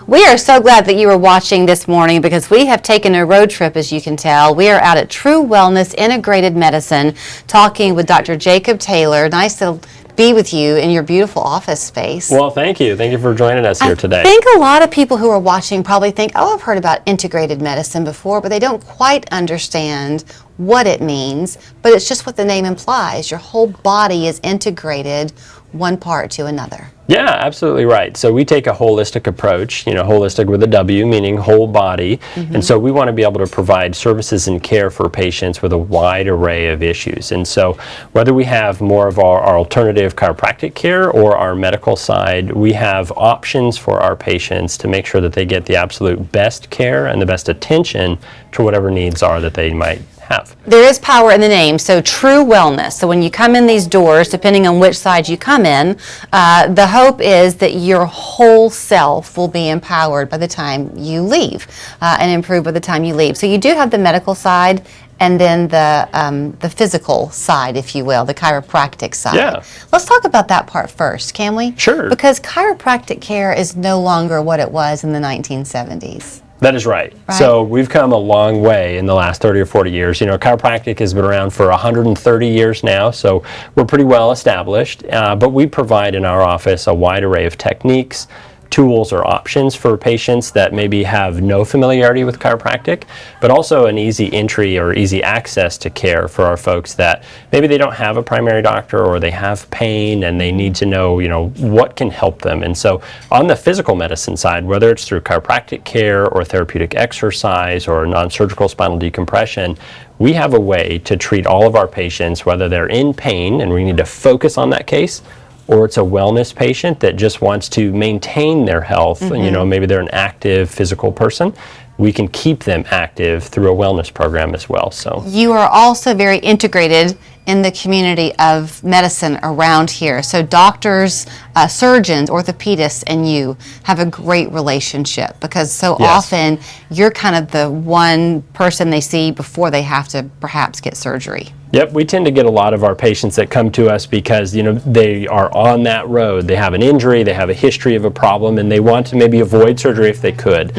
We are so glad that you are watching this morning because we have taken a road trip, as you can tell. We are out at True Wellness Integrated Medicine talking with Dr. Jakob Taylor. Nice to be with you in your beautiful office space. Well, thank you. Thank you for joining us here today. I think a lot of people who are watching probably think, oh, I've heard about integrated medicine before, but they don't quite understand what it means. But it's just what the name implies. Your whole body is integrated one part to another. Yeah, absolutely right. So we take a holistic approach, holistic with a W, meaning whole body. And so we want to be able to provide services and care for patients with a wide array of issues. And so whether we have more of our alternative chiropractic care or our medical side, we have options for our patients to make sure that they get the absolute best care and the best attention to whatever needs are that they might have. There is power in the name, so True Wellness. So when you come in these doors, depending on which side you come in, the hope is that your whole self will be empowered by the time you leave and improved by the time you leave. So you do have the medical side and then the physical side, if you will, the chiropractic side. Yeah. Let's talk about that part first, can we? Sure. Because chiropractic care is no longer what it was in the 1970s. That is right. So we've come a long way in the last 30 or 40 years. Chiropractic has been around for 130 years now, so we're pretty well established. But we provide in our office a wide array of techniques, tools, or options for patients that maybe have no familiarity with chiropractic, but also an easy entry or easy access to care for our folks that maybe they don't have a primary doctor or they have pain and they need to know, what can help them. And so on the physical medicine side, whether it's through chiropractic care or therapeutic exercise or non-surgical spinal decompression, we have a way to treat all of our patients, whether they're in pain and we need to focus on that case, or it's a wellness patient that just wants to maintain their health. Maybe they're an active physical person. We can keep them active through a wellness program as well. So you are also very integrated in the community of medicine around here. So doctors, surgeons, orthopedists, and you have a great relationship because so often you're kind of the one person they see before they have to perhaps get surgery. Yep, we tend to get a lot of our patients that come to us because, they are on that road. They have an injury, they have a history of a problem, and they want to maybe avoid surgery if they could.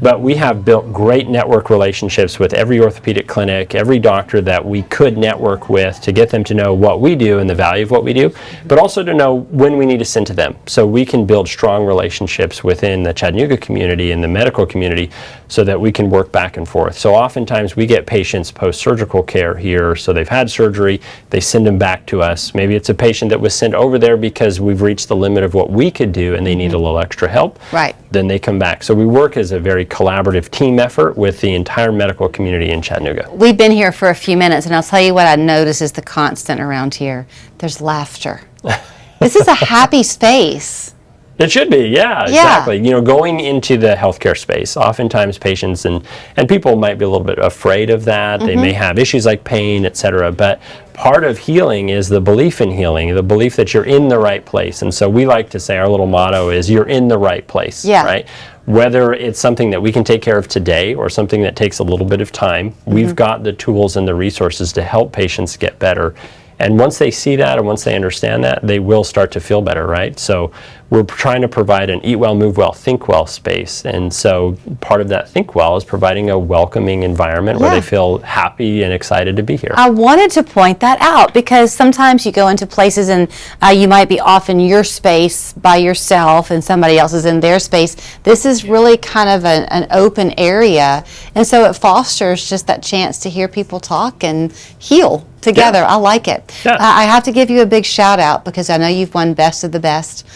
But we have built great network relationships with every orthopedic clinic, every doctor that we could network with to get them to know what we do and the value of what we do, but also to know when we need to send to them. So we can build strong relationships within the Chattanooga community and the medical community so that we can work back and forth. So oftentimes we get patients post-surgical care here, so they've had surgery, they send them back to us. Maybe it's a patient that was sent over there because we've reached the limit of what we could do and they need a little extra help. Right. Then they come back. So we work as a very collaborative team effort with the entire medical community in Chattanooga. We've been here for a few minutes, and I'll tell you what I notice is the constant around here. There's laughter. This is a happy space. It should be, yeah, exactly. Going into the healthcare space, oftentimes patients and people might be a little bit afraid of that. They may have issues like pain, etc. But part of healing is the belief in healing, the belief that you're in the right place. And so we like to say our little motto is you're in the right place, right? Whether it's something that we can take care of today or something that takes a little bit of time, we've got the tools and the resources to help patients get better. And once they see that and once they understand that, they will start to feel better, right? So we're trying to provide an eat well, move well, think well space. And so part of that think well is providing a welcoming environment where they feel happy and excited to be here. I wanted to point that out because sometimes you go into places and you might be off in your space by yourself and somebody else is in their space. This is really kind of an open area. And so it fosters just that chance to hear people talk and heal together. I like it. I have to give you a big shout out because I know you've won Best of the Best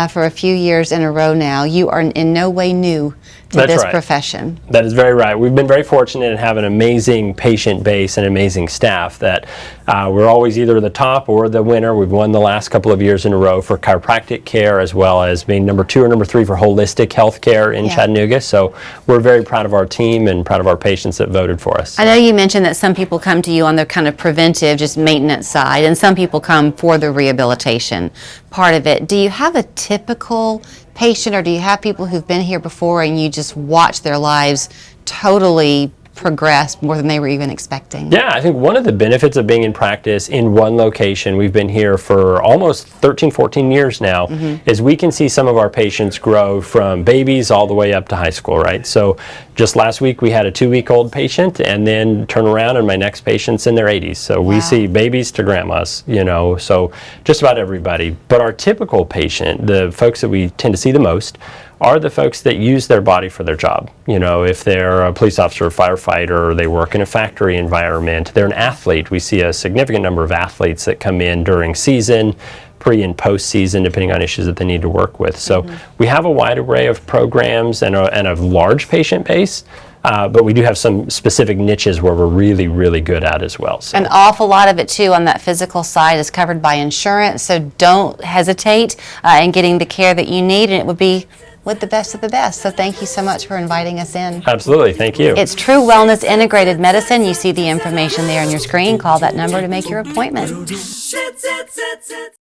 for a few years in a row now. You are in no way new to this profession. That is very right. We've been very fortunate and have an amazing patient base and amazing staff that we're always either the top or the winner. We've won the last couple of years in a row for chiropractic care as well as being number 2 or number 3 for holistic health care in Chattanooga. So we're very proud of our team and proud of our patients that voted for us. I know you mentioned that some people come to you on the kind of preventive, just maintenance side, and some people come for the rehabilitation part of it. Do you have a typical patient or do you have people who've been here before and you just watch their lives totally progressed more than they were even expecting. Yeah, I think one of the benefits of being in practice in one location, we've been here for almost 13, 14 years now, is we can see some of our patients grow from babies all the way up to high school, right? So just last week we had a 2-week-old patient, and then turn around and my next patient's in their 80s. So we see babies to grandmas, so just about everybody. But our typical patient, the folks that we tend to see the most, are the folks that use their body for their job. If they're a police officer, firefighter, or they work in a factory environment, they're an athlete. We see a significant number of athletes that come in during season, pre and post season, depending on issues that they need to work with. So we have a wide array of programs and a large patient base. But we do have some specific niches where we're really, really good at as well. So. An awful lot of it, too, on that physical side is covered by insurance, so don't hesitate in getting the care that you need, and it would be with the best of the best. So thank you so much for inviting us in. Absolutely. Thank you. It's True Wellness Integrated Medicine. You see the information there on your screen. Call that number to make your appointment.